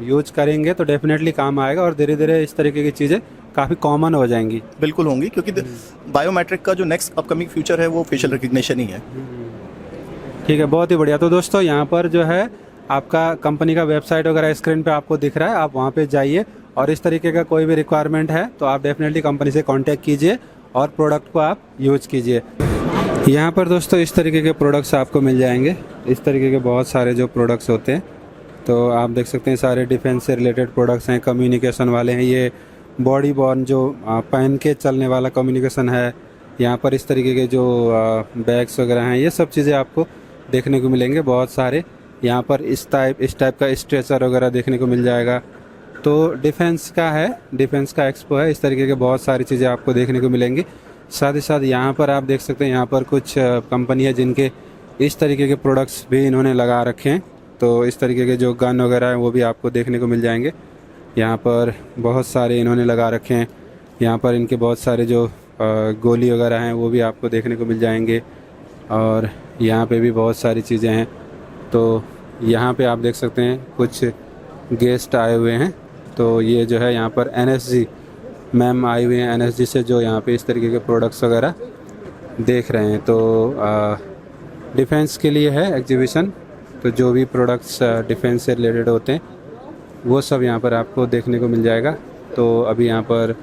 यूज करेंगे तो डेफिनेटली काम आएगा और धीरे धीरे इस तरीके की चीज़ें काफ़ी कॉमन हो जाएंगी। बिल्कुल होंगी, क्योंकि बायोमेट्रिक का जो नेक्स्ट अपकमिंग फ्यूचर है वो फेशियल रिकग्निशन ही है। ठीक है, बहुत ही बढ़िया। तो दोस्तों, यहाँ पर जो है आपका कंपनी का वेबसाइट वगैरह स्क्रीन पे आपको दिख रहा है, आप वहाँ पे जाइए और इस तरीके का कोई भी रिक्वायरमेंट है तो आप डेफिनेटली कंपनी से कांटेक्ट कीजिए और प्रोडक्ट को आप यूज कीजिए। यहाँ पर दोस्तों इस तरीके के प्रोडक्ट्स आपको मिल जाएंगे। इस तरीके के बहुत सारे जो प्रोडक्ट्स होते हैं, तो आप देख सकते हैं सारे डिफेंस से रिलेटेड प्रोडक्ट्स हैं, कम्युनिकेशन वाले हैं। ये बॉडी बॉर्न जो पहन के चलने वाला कम्युनिकेशन है। यहाँ पर इस तरीके के जो बैग्स वगैरह हैं, ये सब चीज़ें आपको देखने को मिलेंगे बहुत सारे। यहाँ पर इस टाइप का स्ट्रेचर वगैरह देखने को मिल जाएगा। तो डिफेंस का है, डिफेंस का एक्सपो है। इस तरीके के बहुत सारी चीज़ें आपको देखने को मिलेंगी। साथ ही साथ यहाँ पर आप देख सकते हैं, यहाँ पर कुछ कंपनी है जिनके इस तरीके के प्रोडक्ट्स भी इन्होंने लगा रखे हैं। तो इस तरीके के जो गन वगैरह हैं वो भी आपको देखने को मिल जाएंगे। यहाँ पर बहुत सारे इन्होंने लगा रखे हैं। यहाँ पर इनके बहुत सारे जो गोली वगैरह हैं वो भी आपको देखने को मिल जाएंगे। और यहाँ पे भी बहुत सारी चीज़ें हैं। तो यहाँ पे आप देख सकते हैं कुछ गेस्ट आए हुए हैं। तो ये जो है यहाँ पर NSG मैम आई हुई हैं, NSG से, जो यहाँ पे इस तरीके के प्रोडक्ट्स वगैरह देख रहे हैं। तो डिफेंस के लिए है एग्जीबिशन, तो जो भी प्रोडक्ट्स डिफेंस से रिलेटेड होते हैं वो सब यहाँ पर आपको देखने को मिल जाएगा। तो अभी यहाँ पर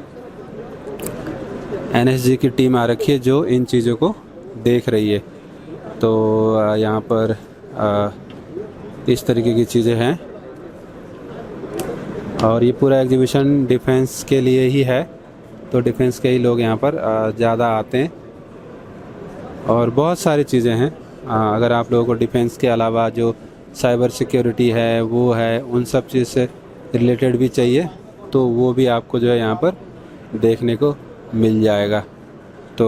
NSG की टीम आ रखी है जो इन चीज़ों को देख रही है। तो यहाँ पर इस तरीके की चीज़ें हैं और ये पूरा एग्जीबिशन डिफेंस के लिए ही है। तो डिफेंस के ही लोग यहाँ पर ज़्यादा आते हैं और बहुत सारी चीज़ें हैं। अगर आप लोगों को डिफेंस के अलावा जो साइबर सिक्योरिटी है वो है, उन सब चीज़ से रिलेटेड भी चाहिए तो वो भी आपको जो है यहाँ पर देखने को मिल जाएगा। तो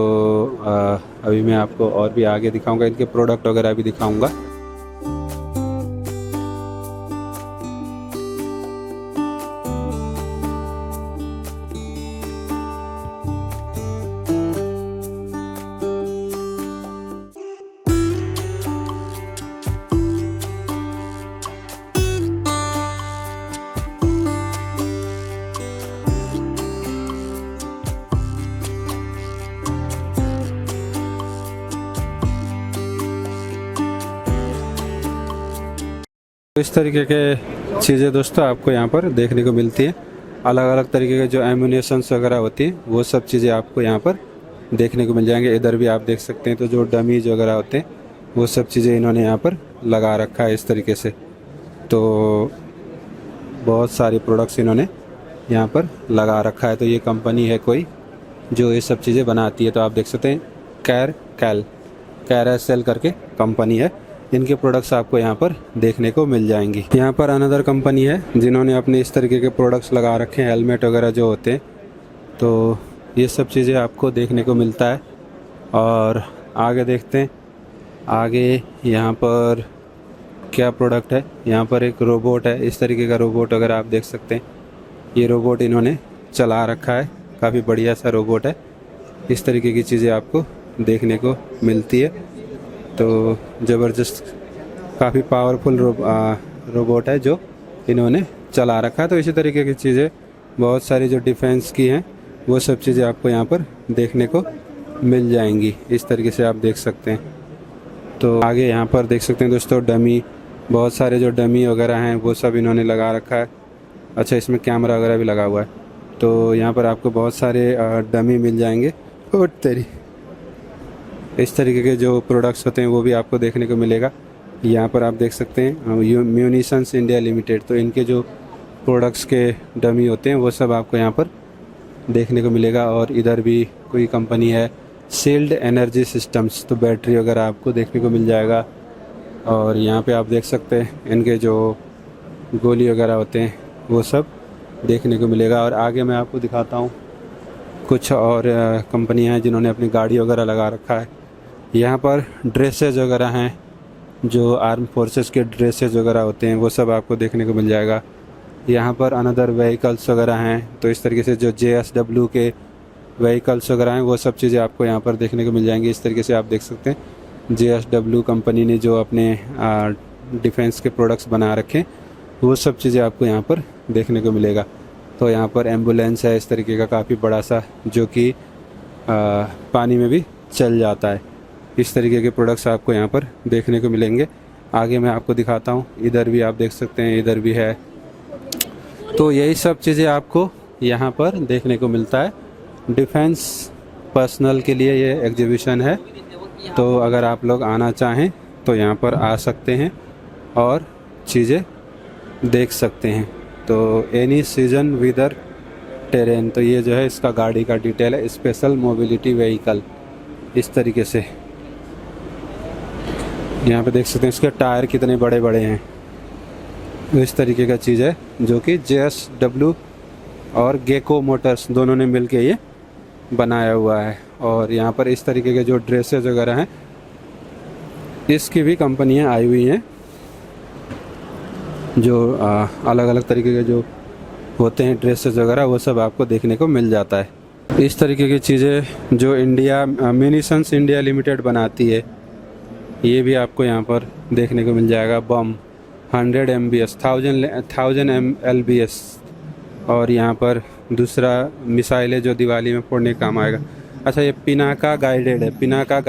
अभी मैं आपको और भी आगे दिखाऊंगा, इनके प्रोडक्ट वगैरह भी दिखाऊंगा। इस तरीके के चीज़ें दोस्तों आपको यहाँ पर देखने को मिलती है। अलग अलग तरीके के जो एम्यूनेशंस वगैरह होती हैं वो सब चीज़ें आपको यहाँ पर देखने को मिल जाएंगे। इधर भी आप देख सकते हैं, तो जो डमीज वगैरह होते हैं वो सब चीज़ें इन्होंने यहाँ पर लगा रखा है इस तरीके से। तो बहुत सारी प्रोडक्ट्स इन्होंने यहाँ पर लगा रखा है। तो ये कंपनी है कोई जो ये सब चीज़ें बनाती है। तो आप देख सकते हैं कैरासेल करके कंपनी है, इनके प्रोडक्ट्स आपको यहाँ पर देखने को मिल जाएंगी। यहाँ पर अनदर कंपनी है जिन्होंने अपने इस तरीके के प्रोडक्ट्स लगा रखे हैं, हेलमेट वगैरह जो होते हैं। तो ये सब चीज़ें आपको देखने को मिलता है। और आगे देखते हैं, आगे यहाँ पर क्या प्रोडक्ट है। यहाँ पर एक रोबोट है, इस तरीके का रोबोट वगैरह आप देख सकते हैं। ये रोबोट इन्होंने चला रखा है, काफ़ी बढ़िया सा रोबोट है। इस तरीके की चीज़ें आपको देखने को मिलती है। तो ज़बरदस्त काफ़ी पावरफुल रोबोट है जो इन्होंने चला रखा है। तो इसी तरीके की चीज़ें बहुत सारी जो डिफेंस की हैं वो सब चीज़ें आपको यहाँ पर देखने को मिल जाएंगी। इस तरीके से आप देख सकते हैं। तो आगे यहाँ पर देख सकते हैं दोस्तों डमी, बहुत सारे जो डमी वगैरह हैं वो सब इन्होंने लगा रखा है। अच्छा, इसमें कैमरा वगैरह भी लगा हुआ है। तो यहाँ पर आपको बहुत सारे डमी मिल जाएंगे। और तेरी इस तरीके के जो प्रोडक्ट्स होते हैं वो भी आपको देखने को मिलेगा। यहाँ पर आप देख सकते हैं म्यूनिशंस इंडिया लिमिटेड। तो इनके जो प्रोडक्ट्स के डमी होते हैं वो सब आपको यहाँ पर देखने को मिलेगा। और इधर भी कोई कंपनी है शील्ड एनर्जी सिस्टम्स, तो बैटरी वगैरह आपको देखने को मिल जाएगा। और यहाँ पे आप देख सकते हैं इनके जो गोली वगैरह होते हैं वो सब देखने को मिलेगा। और आगे मैं आपको दिखाता हूँ कुछ और कंपनियाँ हैं जिन्होंने अपनी गाड़ी वगैरह लगा रखा है। यहाँ पर ड्रेसेज वगैरह हैं, जो आर्म फोर्सेस के ड्रेसेज वगैरह होते हैं वो सब आपको देखने को मिल जाएगा। यहाँ पर अनदर व्हीकल्स वगैरह हैं। तो इस तरीके से जो JSW के व्हीकल्स वगैरह हैं वो सब चीज़ें आपको यहाँ पर देखने को मिल जाएंगी। इस तरीके से आप देख सकते हैं JSW कंपनी ने जो अपने डिफेंस के प्रोडक्ट्स बना रखे वो सब चीज़ें आपको यहाँ पर देखने को मिलेगा। तो यहाँ पर एम्बुलेंस है इस तरीके का काफ़ी बड़ा सा, जो कि पानी में भी चल जाता है। इस तरीके के प्रोडक्ट्स आपको यहाँ पर देखने को मिलेंगे। आगे मैं आपको दिखाता हूँ, इधर भी आप देख सकते हैं, इधर भी है। तो यही सब चीज़ें आपको यहाँ पर देखने को मिलता है। डिफेंस पर्सनल के लिए ये एग्जीबिशन है। तो अगर आप लोग आना चाहें तो यहाँ पर आ सकते हैं और चीज़ें देख सकते हैं। तो एनी सीजन विदर टेरेन, तो ये जो है इसका गाड़ी का डिटेल है, स्पेशल मोबिलिटी व्हीकल। इस तरीके से यहाँ पे देख सकते हैं इसके टायर कितने बड़े बड़े हैं। इस तरीके का चीज़ है जो कि JSW और गेको मोटर्स दोनों ने मिलके ये बनाया हुआ है। और यहाँ पर इस तरीके के जो ड्रेसेस वगैरह हैं इसकी भी कंपनियाँ आई हुई हैं, जो अलग अलग तरीके के जो होते हैं ड्रेसेस वगैरह वो सब आपको देखने को मिल जाता है। इस तरीके की चीज़ें जो इंडिया म्यूनिशंस इंडिया लिमिटेड बनाती है ये भी आपको यहाँ पर देखने को मिल जाएगा। बम 100 MBS 1000 LBS। और यहाँ पर दूसरा मिसाइल है जो दिवाली में फोड़ने का काम आएगा। अच्छा, ये पिनाका गाइडेड है, पिनाका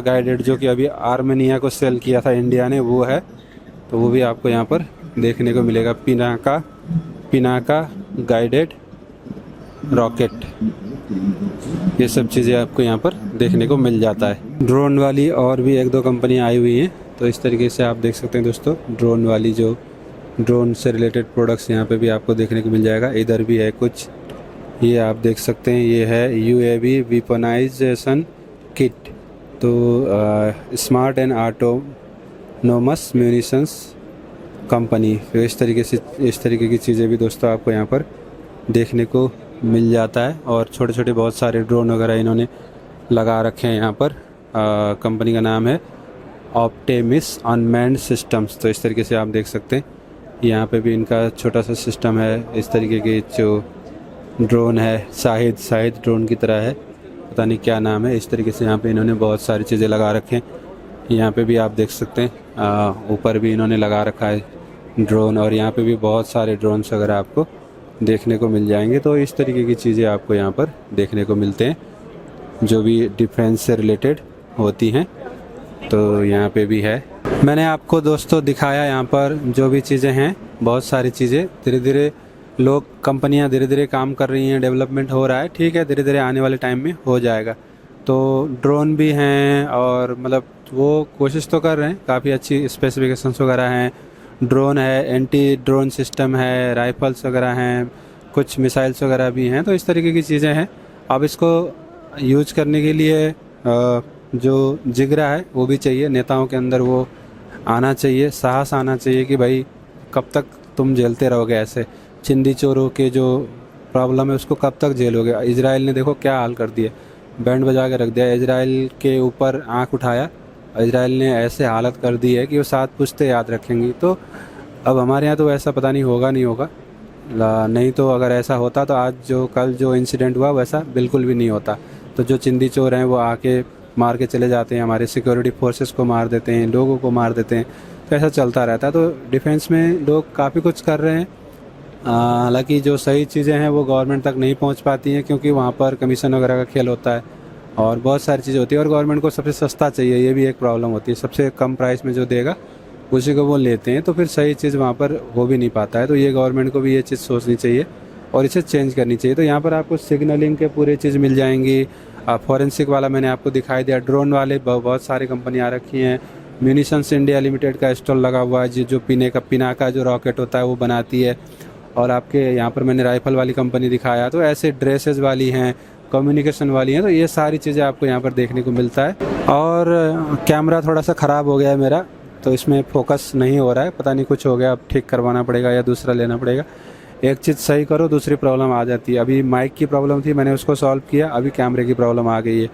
गाइडेड जो कि अभी आर्मेनिया को सेल किया था इंडिया ने, वो है। तो वो भी आपको यहाँ पर देखने को मिलेगा। पिनाका गाइडेड रॉकेट, ये सब चीज़ें आपको यहाँ पर देखने को मिल जाता है। ड्रोन वाली और भी एक दो कंपनियाँ आई हुई हैं। तो इस तरीके से आप देख सकते हैं दोस्तों, ड्रोन वाली जो ड्रोन से रिलेटेड प्रोडक्ट्स यहाँ पे भी आपको देखने को मिल जाएगा। इधर भी है कुछ, ये आप देख सकते हैं, ये है UAV वेपनाइजेशन किट। तो smart and autonomous munitions company. तो इस तरीके की चीज़ें भी दोस्तों आपको यहाँ पर देखने को मिल जाता है। और छोटे छोटे बहुत सारे ड्रोन वगैरह इन्होंने लगा रखे हैं यहाँ पर। कंपनी का नाम है ऑप्टिमिस अनमैन्ड सिस्टम्स। तो इस तरीके से आप देख सकते हैं यहाँ पे भी इनका छोटा सा सिस्टम है। इस तरीके के जो ड्रोन है शाहिद ड्रोन की तरह है, पता नहीं क्या नाम है। इस तरीके से यहाँ पे इन्होंने बहुत सारी चीज़ें लगा रखे हैं। यहाँ पे भी आप देख सकते हैं ऊपर भी इन्होंने लगा रखा है ड्रोन, और यहाँ पे भी बहुत सारे ड्रोन्स वगैरह आपको देखने को मिल जाएंगे। तो इस तरीके की चीज़ें आपको यहाँ पर देखने को मिलते हैं जो भी डिफेंस से रिलेटेड होती हैं। तो यहाँ पे भी है। मैंने आपको दोस्तों दिखाया यहाँ पर जो भी चीज़ें हैं, बहुत सारी चीज़ें धीरे धीरे लोग कंपनियां धीरे धीरे काम कर रही हैं, डेवलपमेंट हो रहा है। ठीक है, धीरे धीरे आने वाले टाइम में हो जाएगा। तो ड्रोन भी हैं और मतलब वो कोशिश तो कर रहे हैं, काफ़ी अच्छी स्पेसिफिकेशंस वगैरह हैं। ड्रोन है, एंटी ड्रोन सिस्टम है, राइफल्स वगैरह हैं, कुछ मिसाइल्स वगैरह भी हैं। तो इस तरीके की चीज़ें हैं। अब इसको यूज करने के लिए जो जिगरा है वो भी चाहिए, नेताओं के अंदर वो आना चाहिए, साहस आना चाहिए कि भाई कब तक तुम झेलते रहोगे ऐसे। चिंदी चोरों के जो प्रॉब्लम है उसको कब तक झेलोगे। इजराइल ने देखो क्या हाल कर दिया, बैंड बजा के रख दिया। इजराइल के ऊपर आंख उठाया, इजराइल ने ऐसे हालत कर दी है कि वो 7 पुश्तें याद रखेंगी। तो अब हमारे यहाँ तो ऐसा पता नहीं होगा नहीं होगा, नहीं तो अगर ऐसा होता तो आज जो कल जो इंसिडेंट हुआ वैसा बिल्कुल भी नहीं होता। तो जो चिंदी चोर हैं वो आके मार के चले जाते हैं, हमारे सिक्योरिटी फोर्सेस को मार देते हैं, लोगों को मार देते हैं। तो ऐसा चलता रहता है। तो डिफेंस में लोग काफ़ी कुछ कर रहे हैं। हालांकि जो सही चीज़ें हैं वो गवर्नमेंट तक नहीं पहुंच पाती हैं, क्योंकि वहाँ पर कमीशन वगैरह का खेल होता है और बहुत सारी चीज़ें होती है। और गवर्नमेंट को सबसे सस्ता चाहिए, ये भी एक प्रॉब्लम होती है। सबसे कम प्राइस में जो देगा उसी को वो लेते हैं, तो फिर सही चीज़ वहाँ पर हो भी नहीं पाता है। तो ये गवर्नमेंट को भी ये चीज़ सोचनी चाहिए और इसे चेंज करनी चाहिए। तो यहाँ पर आपको सिग्नलिंग के पूरे चीज़ मिल जाएंगी। फॉरेंसिक वाला मैंने आपको दिखाई दिया, ड्रोन वाले बहुत सारी कंपनी आ रखी हैं। म्यूनिशंस इंडिया लिमिटेड का स्टॉल लगा हुआ है, जो पिनाका जो रॉकेट होता है वो बनाती है। और आपके यहाँ पर मैंने राइफल वाली कंपनी दिखाया। तो ऐसे ड्रेसेस वाली हैं, कम्युनिकेशन वाली हैं। तो ये सारी चीज़ें आपको यहाँ पर देखने को मिलता है। और कैमरा थोड़ा सा ख़राब हो गया है मेरा, तो इसमें फोकस नहीं हो रहा है, पता नहीं कुछ हो गया, अब ठीक करवाना पड़ेगा या दूसरा लेना पड़ेगा। एक चीज़ सही करो दूसरी प्रॉब्लम आ जाती है। अभी माइक की प्रॉब्लम थी, मैंने उसको सॉल्व किया, अभी कैमरे की प्रॉब्लम आ गई है।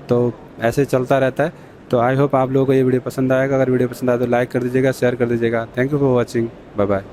तो ऐसे चलता रहता है। तो आई होप आप लोगों को ये वीडियो पसंद आएगा। अगर वीडियो पसंद आए तो लाइक कर दीजिएगा, शेयर कर दीजिएगा। Thank you for watching, bye bye.